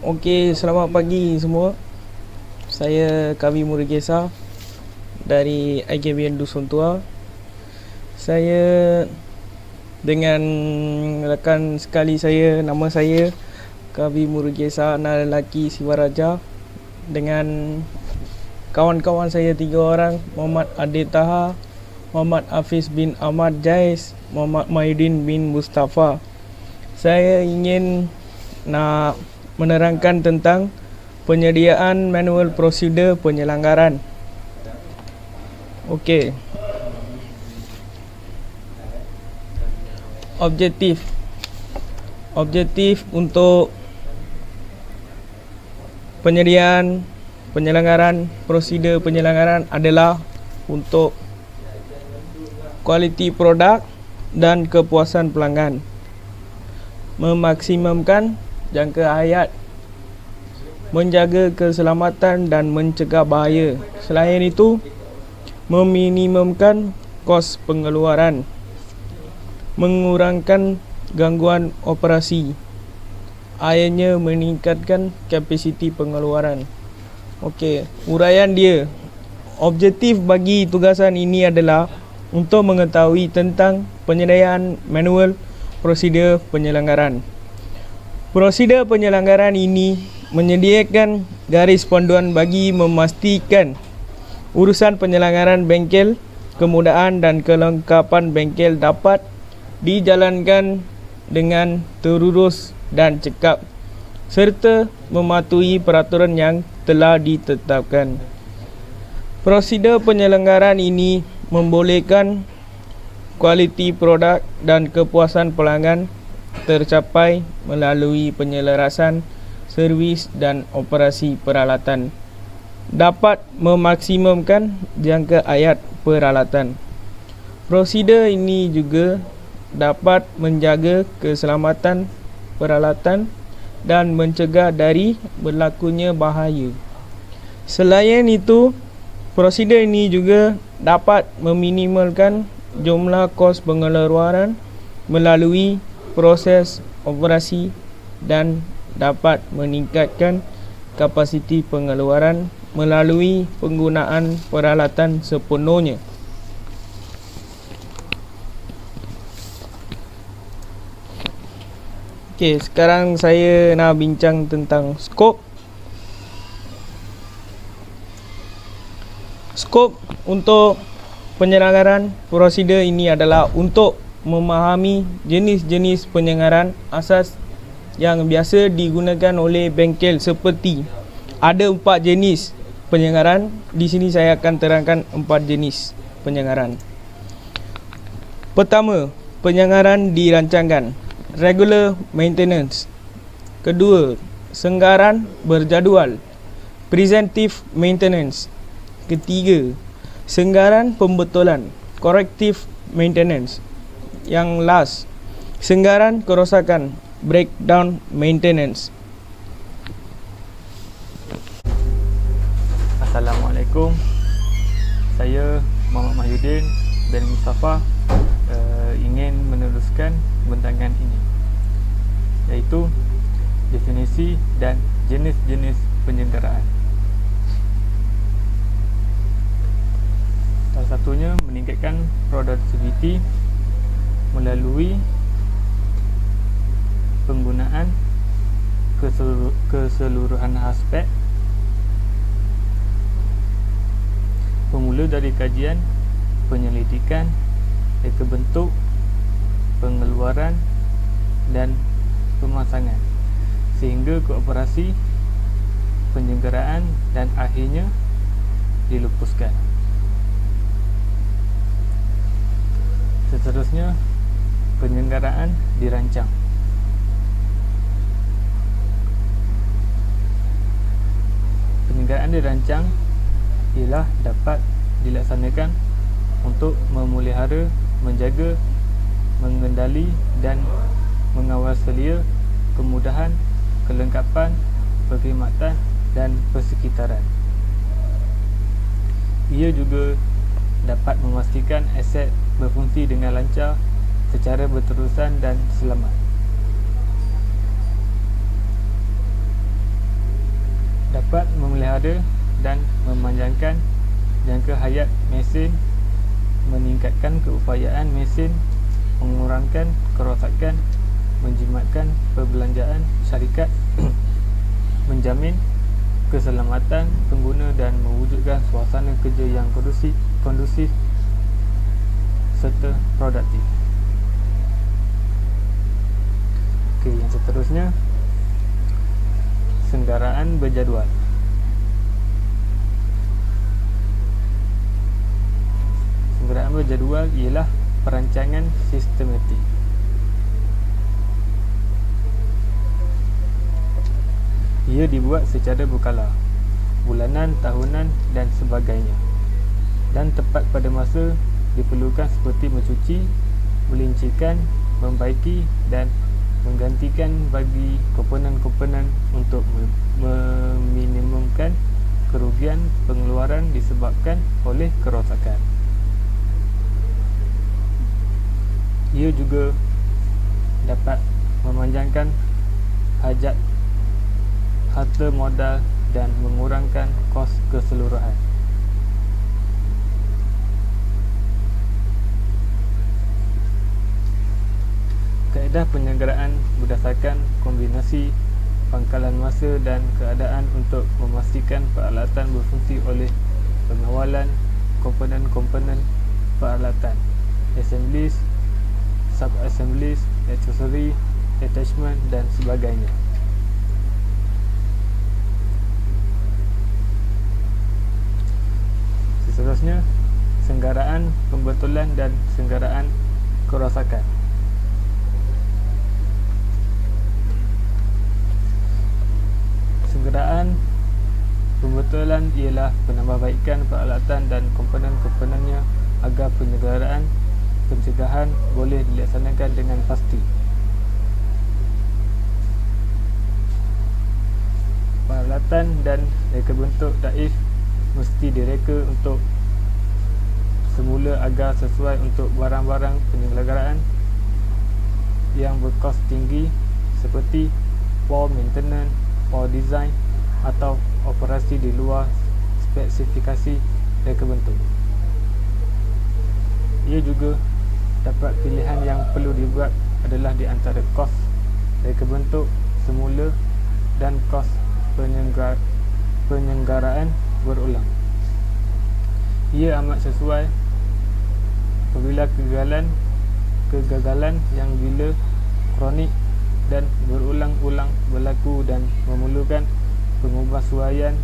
Okey, selamat pagi semua. Saya Kavi Murugesa dari IKBN Dusun Tua. Saya dengan rakan sekali saya, nama saya Kavi Murugesa, anak lelaki Siwaraja, dengan kawan-kawan saya 3 orang, Muhammad Adil Taha, Muhammad Hafiz bin Ahmad Jais, Muhammad Mahyudin bin Mustafa. Saya ingin nak menerangkan tentang penyediaan manual prosedur penyelenggaran. Okey. Objektif untuk penyediaan penyelenggaran prosedur penyelenggaran adalah untuk kualiti produk dan kepuasan pelanggan, memaksimumkan jangka hayat, menjaga keselamatan dan mencegah bahaya. Selain itu, meminimumkan kos pengeluaran, mengurangkan gangguan operasi, akhirnya meningkatkan kapasiti pengeluaran. Okey, uraian dia. Objektif bagi tugasan ini adalah untuk mengetahui tentang penyediaan manual prosedur penyelenggaran. Prosedur penyelenggaran ini menyediakan garis panduan bagi memastikan urusan penyelenggaran bengkel, kemudahan dan kelengkapan bengkel dapat dijalankan dengan terurus dan cekap, serta mematuhi peraturan yang telah ditetapkan. Prosedur penyelenggaran ini membolehkan kualiti produk dan kepuasan pelanggan tercapai melalui penyelarasan servis dan operasi peralatan, dapat memaksimumkan jangka hayat peralatan. Prosedur ini juga dapat menjaga keselamatan peralatan dan mencegah dari berlakunya bahaya. Selain itu, prosedur ini juga dapat meminimalkan jumlah kos pengeluaran melalui proses operasi dan dapat meningkatkan kapasiti pengeluaran melalui penggunaan peralatan sepenuhnya. Okey, sekarang saya nak bincang tentang skop. Skop untuk penyelenggaran prosedur ini adalah untuk memahami jenis-jenis penyelenggaran asas yang biasa digunakan oleh bengkel, seperti ada 4 jenis penyelenggaran. Di sini saya akan terangkan 4 jenis penyelenggaran. Pertama, penyelenggaran dirancangkan, regular maintenance. Kedua, senggaran berjadual, preventive maintenance. Ketiga, senggaran pembetulan, corrective maintenance. Yang last, senggaran kerosakan, breakdown maintenance. Assalamualaikum. Saya Muhammad Mahyudin bin Mustafa ingin meneruskan bentangan ini, iaitu definisi dan jenis-jenis penyelenggaraan. Salah satunya meningkatkan productivity melalui penggunaan keseluruhan aspek, bermula dari kajian, penyelidikan, reka bentuk, pengeluaran dan pemasangan, sehingga ke operasi, penyelenggaraan dan akhirnya dilupuskan. Seterusnya, penyelenggaraan dirancang. Penyelenggaraan dirancang ialah dapat dilaksanakan untuk memelihara, menjaga, mengendali dan mengawal selia kemudahan, kelengkapan, perkhidmatan dan persekitaran. Ia juga dapat memastikan aset berfungsi dengan lancar secara berterusan dan selamat. dapat memelihara dan memanjangkan jangka hayat mesin, meningkatkan keupayaan mesin, mengurangkan kerosakan, menjimatkan perbelanjaan syarikat, menjamin keselamatan pengguna dan mewujudkan suasana kerja yang kondusif serta produktif. Okey, yang seterusnya, senggaraan berjadual. Senggaraan berjadual ialah perancangan sistematik. Ia dibuat secara berkala, bulanan, tahunan dan sebagainya, dan tepat pada masa diperlukan seperti mencuci, melincirkan, membaiki dan menggantikan bagi komponen-komponen untuk meminimumkan kerugian pengeluaran disebabkan oleh kerosakan. Ia juga dapat memanjangkan hajat harta modal dan mengurangkan kos keseluruhan. Kaedah penyelenggaraan berdasarkan kombinasi pangkalan masa dan keadaan untuk memastikan peralatan berfungsi oleh pengawalan komponen-komponen peralatan, assemblies, sub-assemblies, aksesori, attachment dan sebagainya. Seterusnya, senggaraan pembetulan dan senggaraan kerosakan. Senggaraan pembetulan ialah penambahbaikan peralatan dan komponen-komponennya agar penyelenggaraan pencegahan boleh dilaksanakan dengan pasti. Peralatan dan reka bentuk daif mesti direka untuk semula agar sesuai untuk barang-barang penyelenggaraan yang berkos tinggi seperti power maintenance, power design atau operasi di luar spesifikasi reka bentuk. Ia juga dapat pilihan yang perlu dibuat adalah di antara kos reka bentuk semula dan kos penyelenggaraan berulang. Ia amat sesuai apabila kegagalan yang bila kronik dan berulang-ulang berlaku dan memerlukan pengubahsuaian.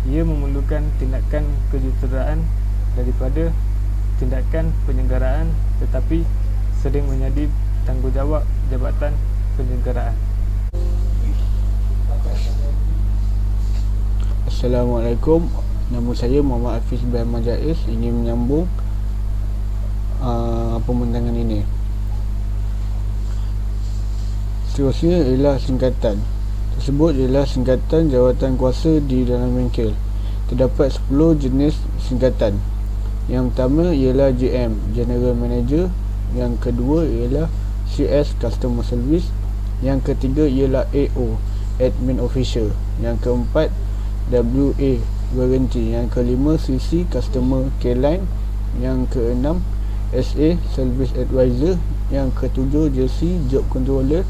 Ia memerlukan tindakan kejuruteraan daripada tindakan penyelenggaraan, tetapi sering menjadi tanggungjawab Jabatan Penyelenggaraan. Assalamualaikum. Nama saya Muhammad Hafiz bin Majais. Ingin menyambung pembentangan ini. Seterusnya ialah singkatan. Tersebut ialah singkatan jawatan kuasa di dalam bengkel. Terdapat 10 jenis singkatan. Yang pertama ialah GM, General Manager. Yang kedua ialah CS, Customer Service. Yang ketiga ialah AO, Admin Official. Yang keempat WA, Warranty. Yang kelima CC, Customer Care Line. Yang keenam SA, Service Advisor. Yang ketujuh JC, Job Controller.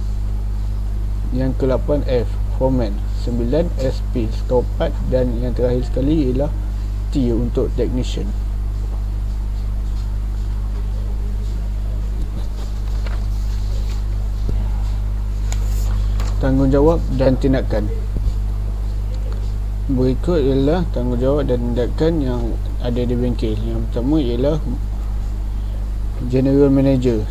Yang ke-8 F, Foreman. 9 SP, Store Part. Dan yang terakhir sekali ialah T untuk Technician. Tanggungjawab dan tindakan. Berikut ialah tanggungjawab dan tindakan yang ada di bengkel. Yang pertama ialah General Manager.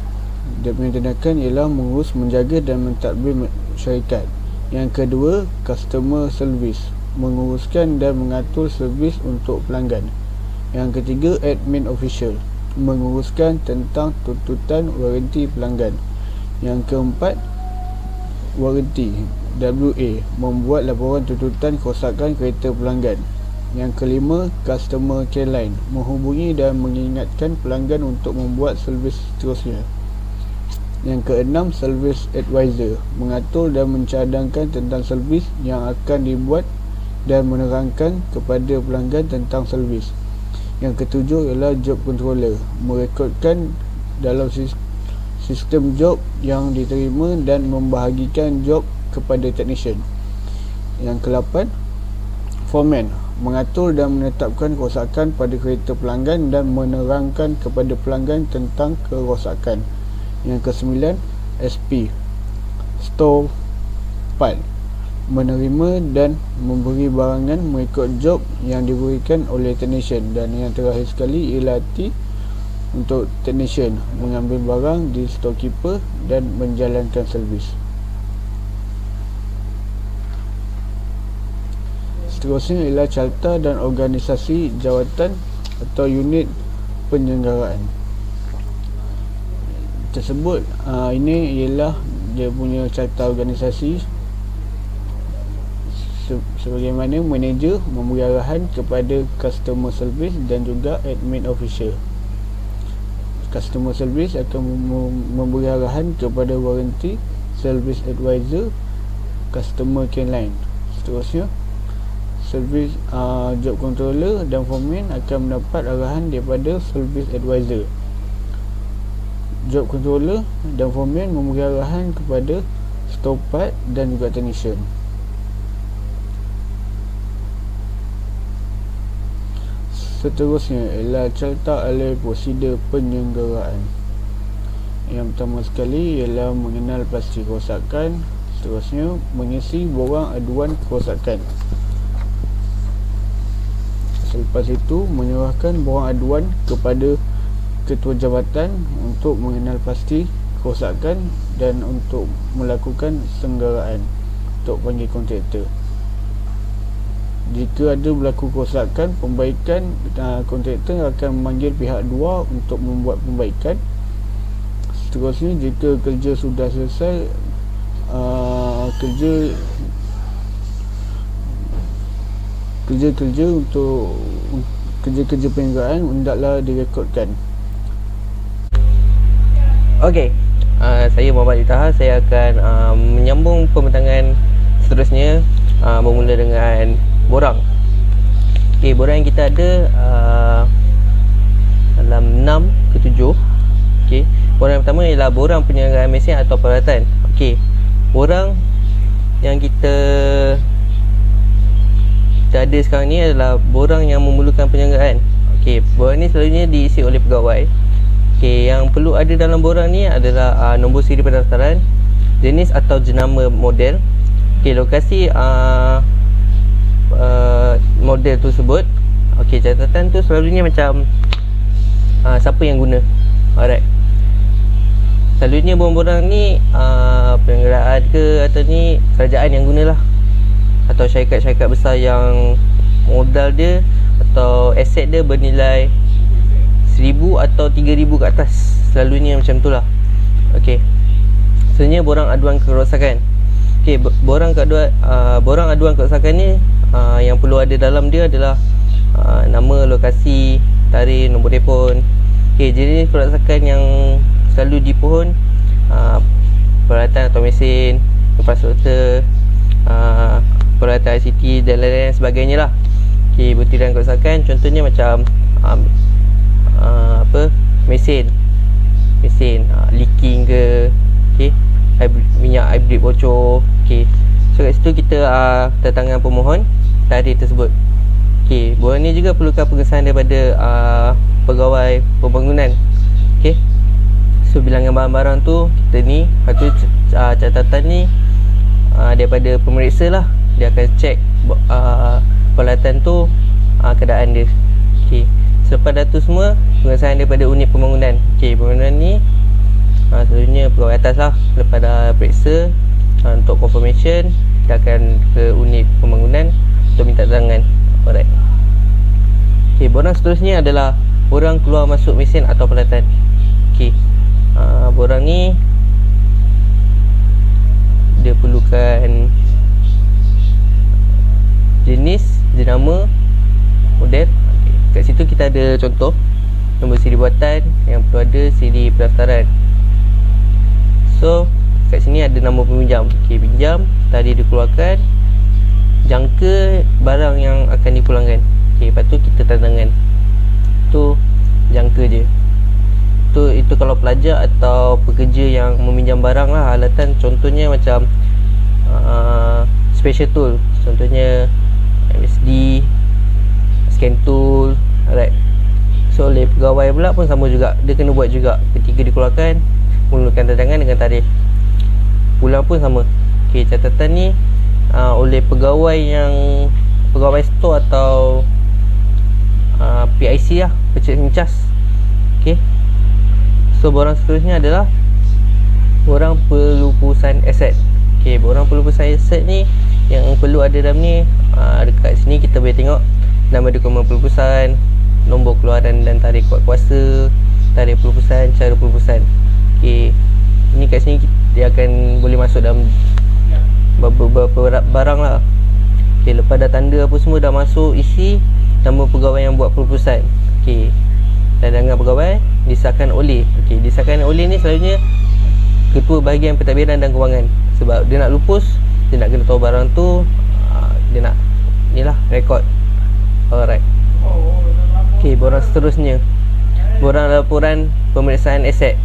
Dia punya tindakan ialah mengurus, menjaga dan mentadbir syarikat. Yang kedua, Customer Service, menguruskan dan mengatur servis untuk pelanggan. Yang ketiga, Admin Official, menguruskan tentang tuntutan waranti pelanggan. Yang keempat, Warranty, WA, membuat laporan tuntutan kerosakan kereta pelanggan. Yang kelima, Customer Care Line, menghubungi dan mengingatkan pelanggan untuk membuat servis seterusnya. Yang keenam, Service Advisor, mengatur dan mencadangkan tentang servis yang akan dibuat dan menerangkan kepada pelanggan tentang servis. Yang ketujuh ialah Job Controller, merekodkan dalam sistem job yang diterima dan membahagikan job kepada technician. Yang ke-8, Foreman, mengatur dan menetapkan kerosakan pada kereta pelanggan dan menerangkan kepada pelanggan tentang kerosakan. Yang ke-9, SP, Store Part, menerima dan memberi barangan mengikut job yang diberikan oleh technician. Dan yang terakhir sekali ialah T untuk technician, mengambil barang di storekeeper dan menjalankan servis. Seterusnya ialah carta dan organisasi jawatan atau unit penyelenggaraan tersebut. Ini ialah dia punya carta organisasi. Sebagaimana manager memberi arahan kepada customer service dan juga admin official. Customer service akan memberi arahan kepada warranty, service advisor, customer care line. Seterusnya, service job controller dan foreman akan mendapat arahan daripada service advisor. Job controller dan foreman memberi arahan kepada store part dan juga technician. Seterusnya ialah carta alih prosedur penyelenggaraan. Yang pertama sekali ialah mengenal pasti kerosakan. Seterusnya, mengisi borang aduan kerosakan. Selepas itu, menyerahkan borang aduan kepada ketua jabatan untuk mengenal pasti kerosakan dan untuk melakukan senggaraan untuk panggil kontraktor. Jika ada berlaku kerosakan, pembaikan, kontraktor akan memanggil pihak luar untuk membuat pembaikan. Seterusnya, jika kerja sudah selesai, kerja untuk kerja-kerja penyelenggaraan hendaklah direkodkan. Okey, saya Muhammad Itaha. Saya akan menyambung pembentangan seterusnya, bermula dengan borang. Okey, borang yang kita ada dalam 6 ke 7. Okey, borang yang pertama ialah borang penyelenggaraan mesin atau peralatan. Okey, borang yang kita ada sekarang ni adalah borang yang memerlukan penyelenggaraan. Okey, borang ni selalunya diisi oleh pegawai. Okey, yang perlu ada dalam borang ni adalah nombor siri pendaftaran, jenis atau jenama model. Okey, lokasi model tersebut. Okey, catatan tu selalunya macam siapa yang guna. Alright. Selalunya borang-borang ni penyelenggaraan ke atau ni kerajaan yang gunalah, atau syarikat-syarikat besar yang modal dia atau aset dia bernilai 1,000 atau 3,000 ke atas. Selalunya macam tu lah. Okey, seterusnya borang aduan kerosakan. Okey, borang aduan kerosakan ni yang perlu ada dalam dia adalah nama, lokasi, tarikh, nombor telefon. Okey, jenis kerosakan yang selalu dipohon peralatan atau mesin, infrastruktur, peralatan ICT dan lain-lain sebagainya lah. Okey, butiran kerosakan contohnya macam mesin leaking ke, okey, minyak hybrid bocor. Okey, so kat situ kita tangan pemohon tarikh tersebut. Okey, borang ni juga perlukan pengesahan daripada pegawai pembangunan. Okey, so bilangan barang-barang tu kita ni, lepas tu catatan ni daripada pemeriksa lah. Dia akan cek peralatan tu, keadaan dia. Okey, selepas dah tu semua, pengesahan daripada unit pembangunan. Okey, pembangunan ni selalunya pegawai atas lah. Lepas dah periksa untuk confirmation, kita akan ke unit pembangunan untuk minta keterangan. Alright. Okey, borang seterusnya adalah borang keluar masuk mesin atau peralatan. Okey, borang ni dia perlukan jenis, jenama, model. Okay. Kat situ kita ada contoh nombor siri buatan, yang perlu ada siri pendaftaran. So kat sini ada nama peminjam. Okay, pinjam, tadi dikeluarkan, jangka barang yang akan dipulangkan. Okay, lepas tu kita tanda tangan. Tu jangka je. Itu kalau pelajar atau pekerja yang meminjam barang lah, alatan contohnya macam special tool, contohnya MSD, scan tool, alright. So oleh pegawai pula pun sama juga, dia kena buat juga ketika dikeluarkan, mulakan tanda tangan dengan tarikh. Pulang pun sama. Okay, catatan ni oleh pegawai yang pegawai store atau PIC lah, purchasing charge. Okay. So borang seterusnya adalah borang pelupusan aset. Okay, borang pelupusan aset ni yang perlu ada dalam ni, dekat sini kita boleh tengok nama dokumen pelupusan, nombor keluaran dan tarikh kuat kuasa, tarikh pelupusan, cara pelupusan. Okay, ini kat sini dia akan boleh masuk dalam beberapa barang lah. Okay, lepas dah tanda apa semua dah masuk, isi nama pegawai yang buat pelupusan. Okay, tandangan pegawai disahkan oleh. Okey, disahkan oleh ni selalunya ketua bahagian pentadbiran dan kewangan. Sebab dia nak lupus, dia nak kena tahu barang tu, dia nak inilah rekod. Alright. Okey, borang seterusnya, borang laporan pemeriksaan aset.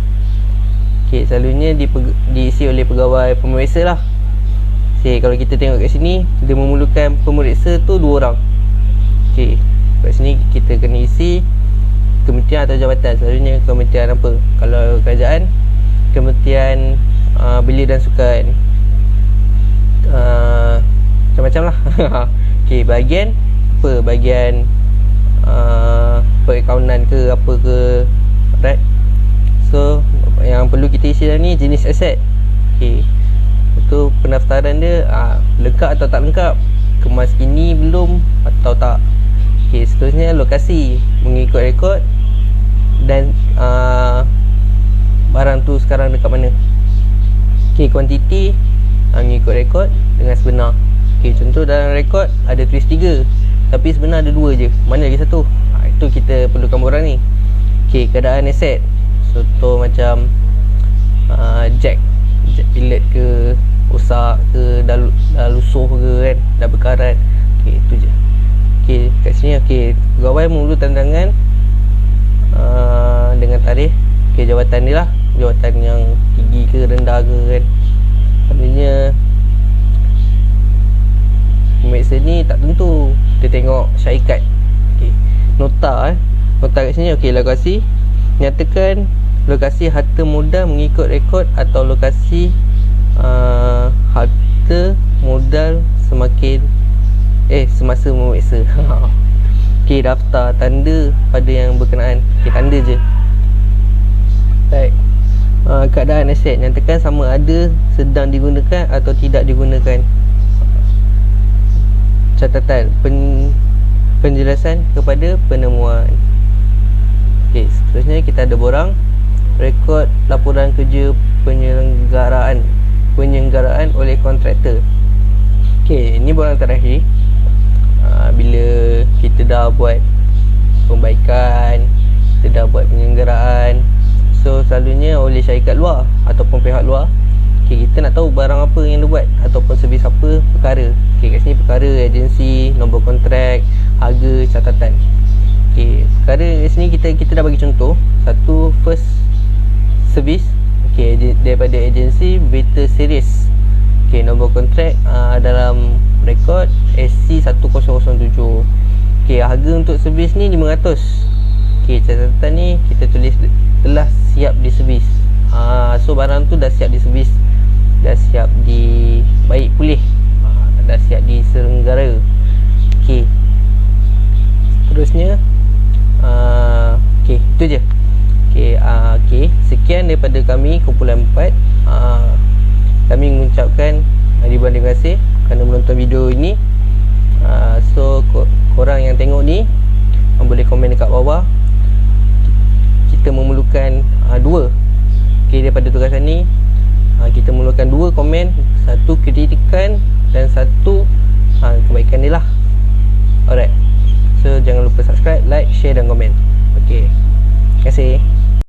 Okey, selalunya diisi oleh pegawai pemeriksa lah. Okey, kalau kita tengok kat sini, dia memerlukan pemeriksa tu 2 orang. Okey, kat sini kita kena isi kementerian atau jabatan. Selalunya kementerian apa? Kalau kerajaan, kementerian belia dan sukan, macam-macam lah. Okay, bahagian apa? Bahagian perakaunan ke apa ke, right? So yang perlu kita isi dalam ni jenis aset. Okay, itu pendaftaran dia, lengkap atau tak lengkap, kemas kini belum atau tak. Okay, seterusnya lokasi mengikut rekod dan barang tu sekarang dekat mana. Okay, kuantiti mengikut rekod dengan sebenar. Okay, contoh dalam rekod ada tulis 3, tapi sebenar ada 2 je. Mana lagi satu? Itu kita perlukan borang ni. Okay, keadaan aset, contoh macam jack pilot ke, rosak ke, dah lusuh ke kan, dah berkarat. Okay, itu je. Okay, kat sini okay, pegawai mula tanda tangan dengan tarikh. Okay, jawatan dia lah, jawatan yang tinggi ke rendah ke kan. Sebenarnya pemeriksa ni tak tentu, dia tengok syarikat. Okay, nota nota kat sini. Okay, lokasi nyatakan lokasi harta modal mengikut rekod atau lokasi harta modal semasa memeriksa. Okay, daftar tanda pada yang berkenaan. Okay, tanda je. Baik. Keadaan aset, nyatakan sama ada sedang digunakan atau tidak digunakan. Catatan penjelasan kepada penemuan. Okay, seterusnya kita ada borang rekod laporan kerja penyelenggaraan oleh kontraktor. Okay, ini borang terakhir. Bila kita dah buat pembaikan, kita dah buat penyelenggaraan, so selalunya oleh syarikat luar ataupun pihak luar. Okay, kita nak tahu barang apa yang dia buat ataupun servis apa, perkara. Okay, kat sini perkara, agensi, nombor kontrak, harga, catatan. Okay, perkara kat sini kita dah bagi contoh. Satu, first service. Okay, daripada agensi Beta Series. Okay, nombor kontrak dalam rekod SC1007. Okay, harga untuk servis ni 500. Okay, catatan ni kita tulis telah siap di servis. So barang tu dah siap di servis, dah siap di baik pulih, dah siap di selenggara. Okay, seterusnya okay, itu je. Okay, sekian daripada kami kumpulan 4. Kami mengucapkan ribuan terima kasih kerana menonton video ini. So korang yang tengok ni boleh komen dekat bawah. Kita memerlukan 2. Okay, daripada tugasan ni kita memerlukan 2 komen, 1 kritikan dan 1 kebaikan dia lah. Alright, so jangan lupa subscribe, like, share dan komen. Okay, terima kasih.